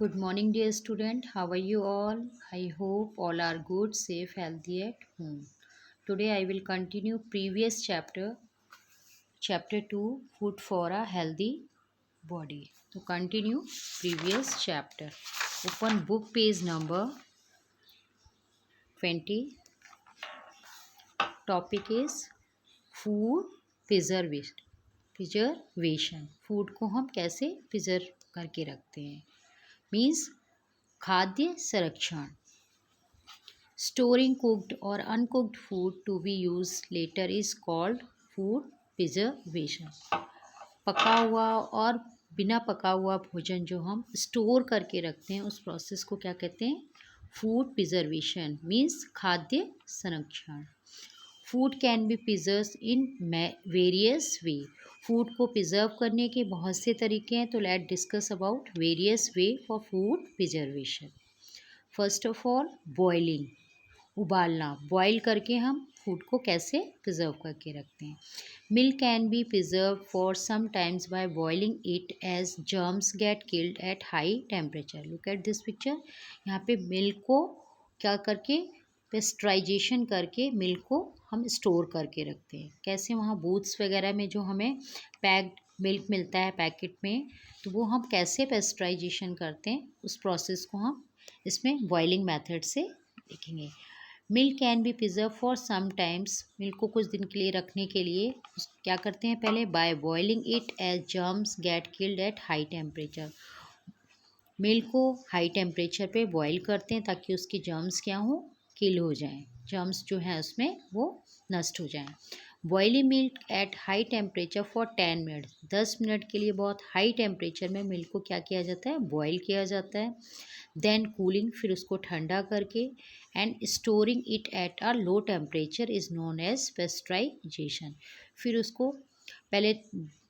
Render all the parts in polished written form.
Good morning, dear student. How are you all? I hope all are good, safe, healthy at home. Today I will continue previous chapter 2, food for a healthy body. To continue previous chapter. Open book page number 20. Topic is food preservation. Preservation food को हम कैसे preserve करके रखते हैं means खाद्य संरक्षण Storing cooked or uncooked food to be used later is called food preservation. पका हुआ और बिना पका हुआ भोजन जो हम स्टोर करके रखते हैं उस प्रोसेस को क्या कहते हैं फूड प्रिजर्वेशन मीन्स खाद्य संरक्षण. Food can be preserve in various way. Food को प्रिजर्व करने के बहुत से तरीके हैं तो let discuss about various way for food preservation. First of all boiling उबालना. बॉईल करके हम फूड को कैसे प्रिजर्व करके रखते हैं. Milk can be preserve for some times by boiling it as germs get killed at high temperature. Look at this picture. यहाँ पे मिल्क को क्या करके पेस्टराइजेशन करके मिल्क को हम स्टोर करके रखते हैं. कैसे वहाँ बूथ्स वगैरह में जो हमें पैक्ड मिल्क मिलता है पैकेट में तो वो हम कैसे पेस्टराइजेशन करते हैं उस प्रोसेस को हम इसमें बॉइलिंग मेथड से देखेंगे. Milk can be preserve for some times. Milk को कुछ दिन के लिए रखने के लिए क्या करते हैं पहले by boiling it as germs get killed at high temperature. Milk को हाई टेम्परेचर पे बॉईल करते हैं ताकि उसके जर्म्स क्या हो किल हो जाएं. जर्म्स जो है उसमें वो नष्ट हो जाएं. Boiling milk eight high temperature for 10 minute. 10 minute के लिए बहुत हाई टेम्परेचर में मिल्क को क्या किया जाता है बॉईल किया जाता है. देन कूलिंग फिर उसको ठंडा करके and storing it at a low temperature is known as pasteurization. फिर उसको पहले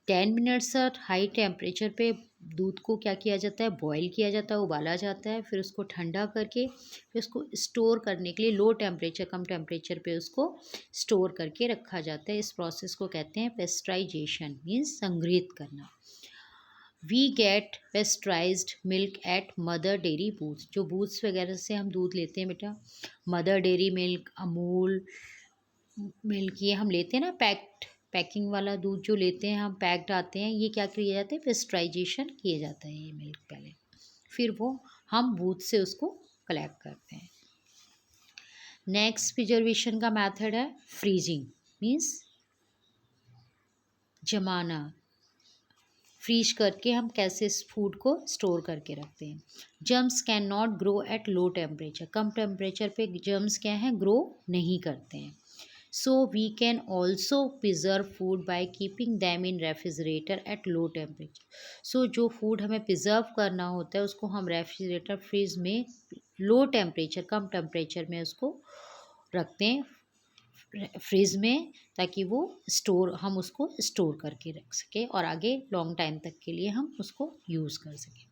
10 मिनट्स हाई टेम्परेचर पे दूध को क्या किया जाता है बॉईल किया जाता है उबाला जाता है. फिर उसको ठंडा करके फिर उसको स्टोर करने के लिए लो टेम्परेचर कम टेम्परेचर पे उसको स्टोर करके रखा जाता है. इस प्रोसेस को कहते हैं पेस्टराइजेशन मीन्स संग्रहित करना. We get pasteurized milk at Mother Dairy booths. जो बूथ्स वगैरह से हम दूध लेते हैं बेटा Mother Dairy milk Amul milk ये हम लेते हैं ना पैकिंग वाला दूध जो लेते हैं हम पैक्ड आते हैं ये क्या किया जाता है पेस्टराइजेशन किया जाता है ये मिल्क पहले. फिर वो हम बूथ से उसको कलेक्ट करते हैं. नेक्स्ट प्रिजर्वेशन का मेथड है फ्रीजिंग मीन्स जमाना. फ्रीज करके हम कैसे इस फूड को स्टोर करके रखते हैं. Germs can not grow at low temperature. कम टेम्परेचर पे जर्म्स क्या हैं ग्रो नहीं करते हैं. So we can also preserve food by keeping them in refrigerator at low temperature. सो जो फूड हमें प्रिजर्व करना होता है उसको हम रेफ्रिजरेटर फ्रिज में लो टेम्परेचर कम टेम्परेचर में उसको रखते हैं फ्रिज में ताकि वो हम उसको स्टोर करके रख सकें और आगे लॉन्ग टाइम तक के लिए हम उसको यूज़ कर सकें.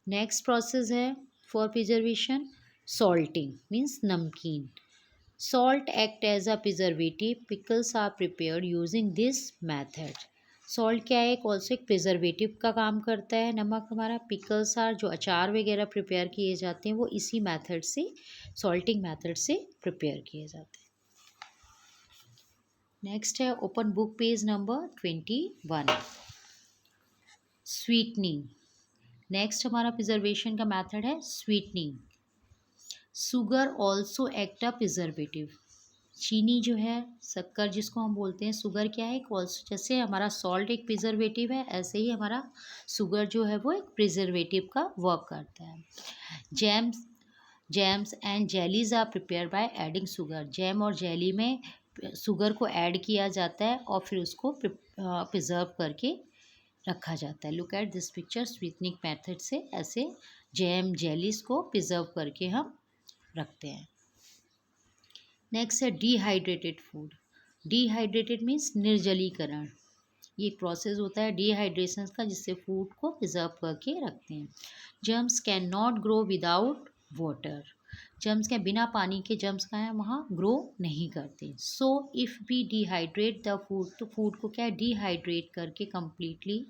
नेक्स्ट प्रोसेस है फॉर प्रिजर्वेशन सॉल्टिंग मीन्स नमकीन. Salt act as a preservative. Pickles are prepared using this method. Salt क्या है एक ऑल्सो एक प्रिजर्वेटिव का काम करता है. नमक हमारा पिकल्स आर जो अचार वगैरह प्रिपेयर किए जाते हैं वो इसी मैथड से सॉल्टिंग मैथड से प्रिपेयर किए जाते हैं. नेक्स्ट है open book page number 21 sweetening. Next हमारा प्रिजर्वेशन का मेथड है sweetening. Sugar also act a preservative. चीनी जो है शक्कर जिसको हम बोलते हैं शुगर क्या है एक ऑल्सो जैसे हमारा सॉल्ट एक प्रिजर्वेटिव है ऐसे ही हमारा शुगर जो है वो एक प्रिजर्वेटिव का वर्क करता है. Jams and jellies are prepare by adding sugar. Jam और जेली में शुगर को ऐड किया जाता है और फिर उसको प्रिजर्व करके रखा जाता है. Look at this picture. Sweetening method से ऐसे जैम जेलीज को प्रिजर्व करके हम रखते हैं. नेक्स्ट है डिहाइड्रेटेड फूड. डिहाइड्रेटेड मीन्स निर्जलीकरण. ये प्रोसेस होता है डिहाइड्रेशन का जिससे फूड को प्रिजर्व करके रखते हैं. Germs can not grow without water. Germs क्या, बिना पानी के जर्म्स का है वहाँ ग्रो नहीं करते। So if we dehydrate the food, तो फूड को क्या है, डिहाइड्रेट करके completely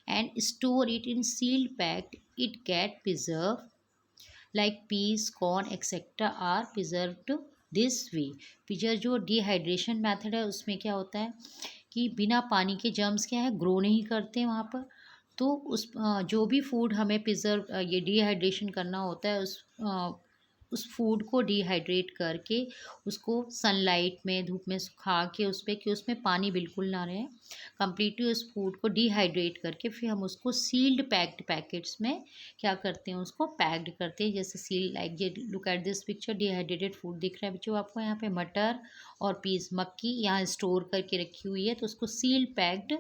and store it in sealed packed, it get preserve like peas corn etcetera are preserved this way. Preserve जो डिहाइड्रेशन मेथड है उसमें क्या होता है कि बिना पानी के जर्म्स क्या है, ग्रो नहीं करते वहाँ पर। तो जो भी फूड हमें प्रिजर्व ये डिहाइड्रेशन करना होता है, उस फूड को डिहाइड्रेट करके उसको सनलाइट में, धूप में सुखा के उस पे कि उसमें पानी बिल्कुल ना रहे, कम्प्लीटली उस फूड को डिहाइड्रेट करके फिर हम उसको सील्ड पैक्ड पैकेट्स में क्या करते हैं, उसको पैक्ड करते हैं। जैसे सील, लाइक ये look at this picture, dehydrated food दिख रहा है बच्चों आपको यहाँ पे, मटर और पीस मक्की यहाँ स्टोर करके रखी हुई है, तो उसको सील्ड पैक्ड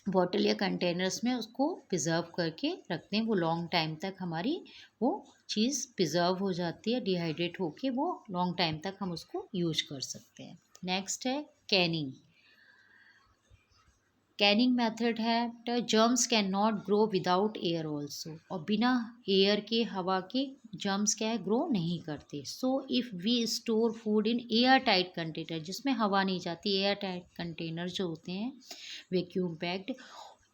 बॉटल या कंटेनर्स में उसको प्रिजर्व करके रखते हैं। वो लॉन्ग टाइम तक हमारी वो चीज़ प्रिजर्व हो जाती है, डिहाइड्रेट होके वो लॉन्ग टाइम तक हम उसको यूज कर सकते हैं। नेक्स्ट है कैनिंग। कैनिंग मेथड है, तो germs can not grow without air also, और बिना एयर के, हवा के जर्म्स क्या है, ग्रो नहीं करते। So if we store food in air tight container, जिसमें हवा नहीं जाती, एयर टाइट कंटेनर जो होते हैं vacuum packed,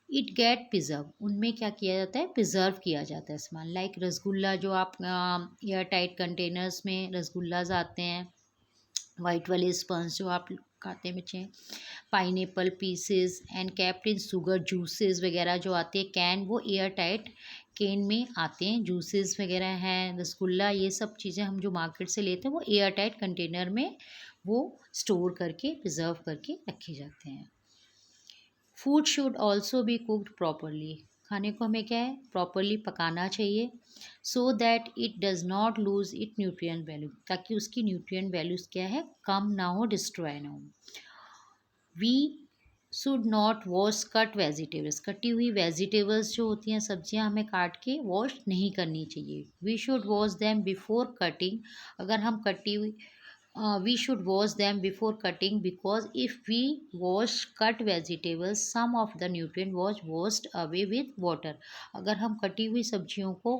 it get preserve, उनमें क्या किया जाता है, प्रिजर्व किया जाता है सामान। लाइक रसगुल्ला, जो आप एयर टाइट कंटेनर्स में रसगुल्लाज आते हैं, वाइट वाले स्पंज जो आप खाते हैं बच्चे, pineapple pieces and capped in sugar, juices वगैरह जो आते हैं कैन, वो एयर टाइट कैन में आते हैं। जूसेस वगैरह हैं, रसगुल्ला, ये सब चीज़ें हम जो मार्केट से लेते हैं वो एयर टाइट कंटेनर में वो स्टोर करके प्रिजर्व करके रखे जाते हैं। Food should also be cooked properly, खाने को हमें क्या है, प्रॉपरली पकाना चाहिए, so that it does not lose it nutrient value, ताकि उसकी न्यूट्रिएंट वैल्यूज़ क्या है, कम ना हो, डिस्ट्रॉय ना हो। We should not wash cut vegetables, कटी हुई वेजिटेबल्स जो होती हैं, सब्जियां, हमें काट के वॉश नहीं करनी चाहिए। We should wash them before cutting, अगर हम कटी हुई we should wash them before cutting, because if we wash cut vegetables, some of the nutrient was washed away with water। अगर हम कटी हुई सब्जियों को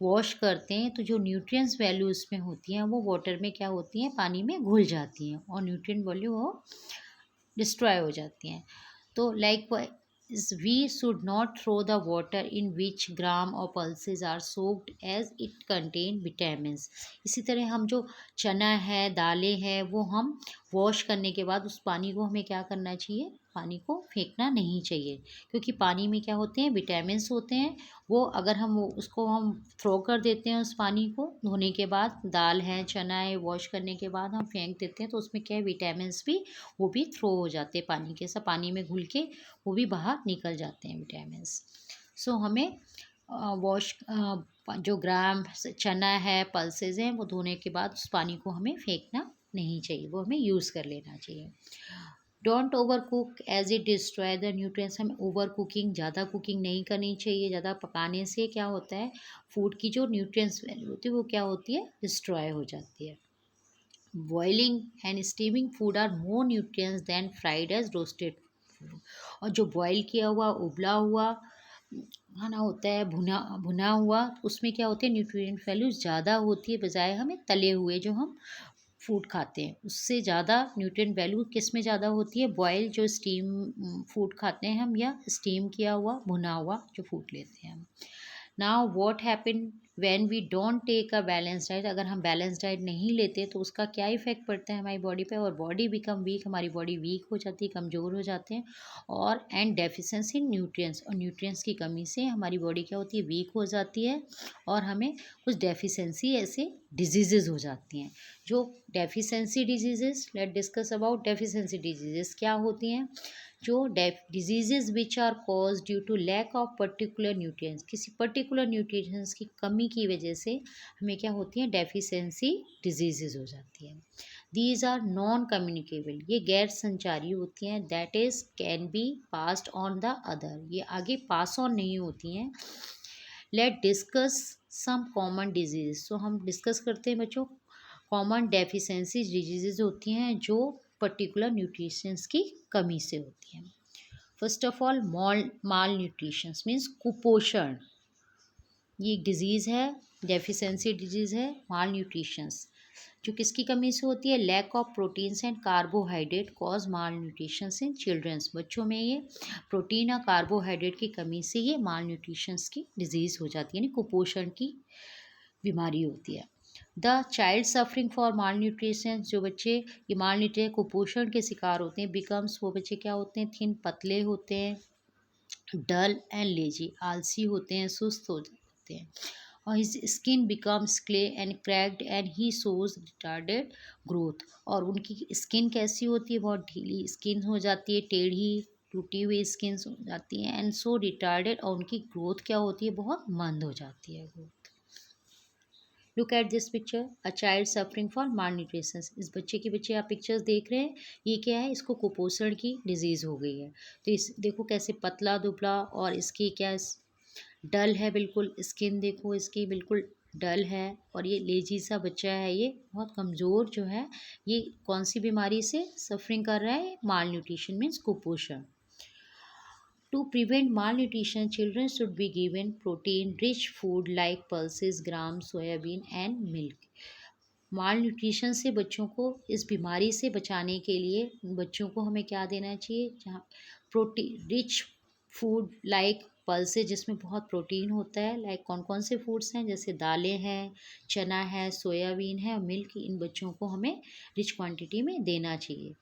वॉश करते हैं तो जो न्यूट्रिएंट्स वैल्यू उसमें होती हैं वो वाटर में क्या होती हैं, पानी में घुल जाती हैं, और न्यूट्रिएंट वैल्यू वो डिस्ट्रॉय हो जाती हैं। तो like we should not throw the water in which gram और pulses are soaked as it contain vitamins. इसी तरह हम जो चना है, दालें हैं, वो हम वॉश करने के बाद उस पानी को हमें क्या करना चाहिए, पानी को फेंकना नहीं चाहिए, क्योंकि पानी में क्या होते हैं, विटामिन्स होते हैं। वो अगर हम उसको हम थ्रो कर देते हैं, उस पानी को धोने के बाद, दाल है, चना है, वॉश करने के बाद हम फेंक देते हैं, तो उसमें क्या है, विटामिन्स भी वो भी थ्रो हो जाते हैं पानी के साथ, पानी में घुल के वो भी बाहर निकल जाते हैं विटामिन्स। सो हमें वॉश जो ग्राम चना है, पल्सेज हैं, वो धोने के बाद उस पानी को हमें फेंकना नहीं चाहिए, वो हमें यूज़ कर लेना चाहिए। Don't over cook as it destroy the nutrients, हमें ओवर कुकिंग, ज़्यादा कुकिंग नहीं करनी चाहिए। ज़्यादा पकाने से क्या होता है, फूड की जो न्यूट्रिएंट्स वैल्यू होती है वो क्या होती है, डिस्ट्रॉय हो जाती है। Boiling and steaming food are more nutrients than fried as roasted food, और जो बॉयल किया हुआ, उबला हुआ खाना होता है, भुना भुना हुआ, उसमें क्या होते हैं, न्यूट्रिएंट वैल्यू ज़्यादा होती है, बजाय हमें तले हुए जो हम फूड खाते हैं उससे ज़्यादा न्यूट्रिएंट वैल्यू किस में ज़्यादा होती है, बॉयल जो स्टीम फूड खाते हैं हम, या स्टीम किया हुआ भुना हुआ जो फूड लेते हैं हम। Now what happen when we don't take a balance diet, अगर हम बैलेंस डाइट नहीं लेते तो उसका क्या इफेक्ट पड़ता है हमारी बॉडी पे, और बॉडी बिकम वीक, हमारी बॉडी वीक हो जाती है, कमज़ोर हो जाते हैं, और एंड डेफिशिएंसी इन न्यूट्रिएंट्स, और न्यूट्रिएंट्स की कमी से हमारी बॉडी क्या होती है, वीक हो जाती है, और हमें कुछ डेफिशिएंसी ऐसे डिजीज़ेज़ हो जाती हैं। जो deficiency diseases, let discuss about deficiency diseases क्या होती हैं। जो diseases which are cause due to lack of particular nutrients, किसी पर्टिकुलर न्यूट्रिएंट्स की कमी की वजह से हमें क्या होती है, डेफिशिएंसी डिजीज़ेज़ हो जाती है। दीज आर नॉन कम्युनिकेबल, ये गैर संचारी होती हैं, that is can be passed on the other, ये आगे पास ऑन नहीं होती हैं। Let discuss some common diseases, so हम डिस्कस करते हैं बच्चों, कॉमन डेफिशिएंसी डिजीज़ेज होती हैं जो पर्टिकुलर न्यूट्रिशंस की कमी से होती हैं। First of all mall nutritions means कुपोषण, ये एक डिजीज़ है डेफिशिएंसी डिजीज़ है माल न्यूट्रिशंस, जो किसकी कमी से होती है, lack of proteins and carbohydrate cause malnutritions in childrens, बच्चों में ये प्रोटीन और कार्बोहाइड्रेट की कमी से ये माल न्यूट्रिशंस की डिजीज़ हो जाती है, यानी कुपोषण की बीमारी होती है। The child suffering for mall nutrition, जो बच्चे ये माल न्यूट्रिशन कुपोषण के शिकार होते हैं, बिकम्स, वो बच्चे क्या होते हैं, थिन, पतले होते हैं, डल एंड लेजी, आलसी होते हैं, सुस्त हो जाते हैं, और his skin becomes clay and cracked and he shows retarded growth, और उनकी स्किन कैसी होती है, बहुत ढीली स्किन हो जाती है, टेढ़ी टूटी हुई स्किन हो जाती है, एंड सो रिटार्डेड, और उनकी ग्रोथ क्या होती है, बहुत मंद हो जाती है growth. Look at this picture, a child suffering for mall nutrition, इस बच्चे आप पिक्चर्स देख रहे हैं, ये क्या है, इसको कुपोषण की डिजीज़ हो गई है। तो इस देखो कैसे पतला दुबला, और इसकी क्या डल है, बिल्कुल स्किन देखो इसकी बिल्कुल डल है, और ये लेजी सा बच्चा है, ये बहुत कमज़ोर जो है, ये कौन सी बीमारी से सफरिंग कर रहा है, माल न्यूट्रिशन मीन्स कुपोषण। To prevent malnutrition, children should be given protein-rich food like pulses, gram, soybean and milk. Mall nutrition से बच्चों को इस बीमारी से बचाने के लिए बच्चों को हमें क्या देना चाहिए, जहाँ protein rich food like pulses, जिसमें बहुत प्रोटीन होता है, लाइक कौन कौन से फूड्स हैं, जैसे दालें हैं, चना है, सोयाबीन है और मिल्क, इन बच्चों को हमें रिच क्वांटिटी में देना चाहिए,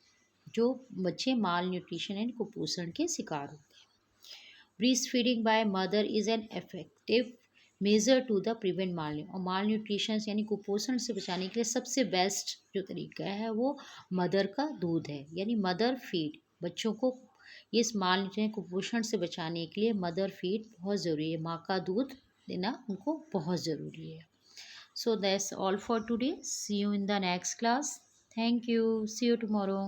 जो बच्चे माल न्यूट्रिशन एंड कुपोषण के शिकार होते हैं। Breast feeding by mother is an effective measure to the prevent mal, और माल न्यूट्रिशन यानी कुपोषण से बचाने के लिए सबसे बेस्ट जो तरीका है वो मदर का दूध है, यानी मदर फीड। बच्चों को ये इस माल न्यूट्रिशन कुपोषण से बचाने के लिए मदर फीड बहुत ज़रूरी है, माँ का दूध देना उनको बहुत ज़रूरी है। So that's all for today, see you in the next class, thank you, see you tomorrow.